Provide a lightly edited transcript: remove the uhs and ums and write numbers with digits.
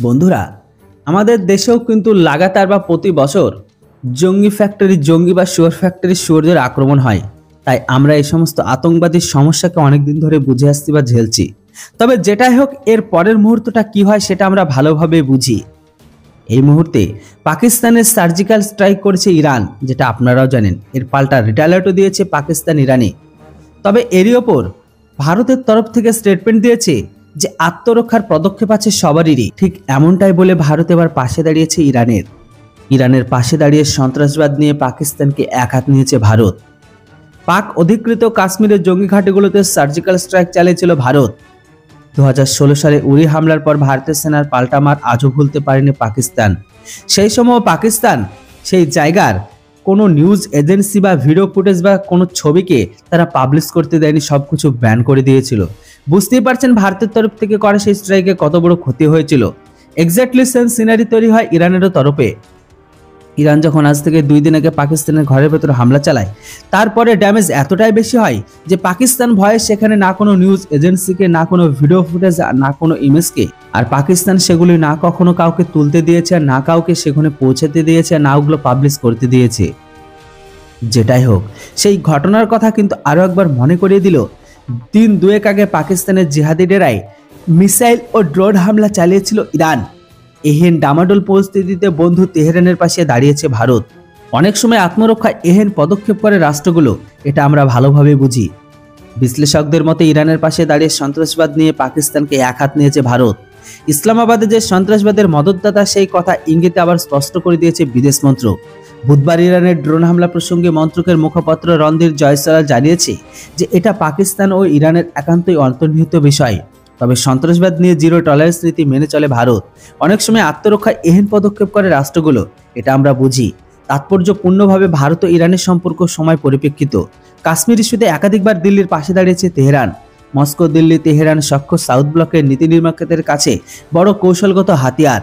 বন্ধুরা, আমাদের দেশেও কিন্তু লাগাতার বা প্রতি বছর জঙ্গি ফ্যাক্টরি, জঙ্গি বা শুয়োর ফ্যাক্টরি শুয়োরদের আক্রমণ হয়। তাই আমরা এই সমস্ত আতঙ্কবাদী সমস্যাকে অনেকদিন ধরে বুঝে আসছি বা ঝেলছি। তবে যেটাই হোক, এর পরের মুহূর্তটা কি হয় সেটা আমরা ভালোভাবে বুঝি। এই মুহূর্তে পাকিস্তানের সার্জিক্যাল স্ট্রাইক করেছে ইরান, যেটা আপনারাও জানেন। এর পাল্টা রিটালিয়েটও দিয়েছে পাকিস্তান ইরানে। তবে এরই ওপর ভারতের তরফ থেকে স্টেটমেন্ট দিয়েছে যে আত্মরক্ষার পদক্ষেপ আছে সবারই। ঠিক এমনটাই বলে ভারত এবার পাশে দাঁড়িয়েছে ইরানের পাশে দাঁড়িয়ে সন্ত্রাসবাদ নিয়ে পাকিস্তানকে এক হাত নিয়েছে ভারত। পাক অধিকৃত কাশ্মীরের জঙ্গি ঘাঁটিগুলোতে সার্জিক্যাল স্ট্রাইক চালিয়েছিল ভারত। 2016 সালে উরি হামলার পর ভারতের সেনার পাল্টা মার আজও ভুলতে পারেনি পাকিস্তান। সেই সময় পাকিস্তান সেই জায়গার কোনো নিউজ এজেন্সি বা ভিডিও ফুটেজ বা কোনো ছবিকে তারা পাবলিশ করতে দেয়নি, সবকিছু ব্যান করে দিয়েছিল। বুঝতেই পারছেন ভারতের তরফ থেকে করা সেই স্ট্রাইকে কত বড় ক্ষতি হয়েছিল। এক্স্যাক্টলি সেম সিনারি তৈরি হয় ইরানেরও তরফে। ইরান যখন আজ থেকে 2 দিন আগে পাকিস্তানের ঘরের ভেতরে হামলা চালায়, তারপরে ড্যামেজ এতটাই বেশি হয় যে পাকিস্তান ভয়ে সেখানে না কোনো নিউজ এজেন্সিকে, না কোনো ভিডিও ফুটেজ, না কোনো ইমেজকে, আর পাকিস্তান সেগুলি না কখনো কাউকে তুলতে দিয়েছে, আর না কাউকে সেখানে পৌঁছাতে দিয়েছে, না ওগুলো পাবলিশ করতে দিয়েছে। যেটাই হোক, সেই ঘটনার কথা কিন্তু আরও একবার মনে করিয়ে দিল দিন দুয়েক আগে পাকিস্তানের জিহাদি ডেরায় মিসাইল ও ড্রোন হামলা চালিয়েছিল ইরান। এহেন ডামাডোল পরিস্থিতিতে বন্ধু তেহরানের পাশে দাঁড়িয়েছে ভারত। অনেক সময় আত্মরক্ষায় এহেন পদক্ষেপ করে রাষ্ট্রগুলো, এটা আমরা ভালোভাবে বুঝি। বিশ্লেষকদের মতে ইরানের পাশে দাঁড়িয়ে সন্ত্রাসবাদ নিয়ে পাকিস্তানকে এক হাত নিয়েছে ভারত। ইসলামাবাদে যে সন্ত্রাসবাদের মদতদাতা, সেই কথা ইঙ্গিতে আবার স্পষ্ট করে দিয়েছে বিদেশ মন্ত্রক। বুধবার ইরানের ড্রোন হামলা প্রসঙ্গে মন্ত্রকের মুখপাত্র রণধীর জয়সওয়াল জানিয়েছে যে এটা পাকিস্তান ও ইরানের একান্তই অন্তর্নিহিত বিষয়। তবে সন্ত্রাসবাদ নিয়ে জিরো টলারেন্স নীতি মেনে চলে ভারত। অনেক সময় আত্মরক্ষায় এহেন পদক্ষেপ করে রাষ্ট্রগুলো, এটা আমরা বুঝি। তাৎপর্যপূর্ণভাবে ভারত ও ইরানের সম্পর্ক সময় পরিপ্রেক্ষিত। কাশ্মীর ইস্যুতে একাধিকবার দিল্লির পাশে দাঁড়িয়েছে তেহরান। মস্কো, দিল্লি, তেহরান সখ্য সাউথ ব্লকের নীতি নির্মাতাদের কাছে বড় কৌশলগত হাতিয়ার।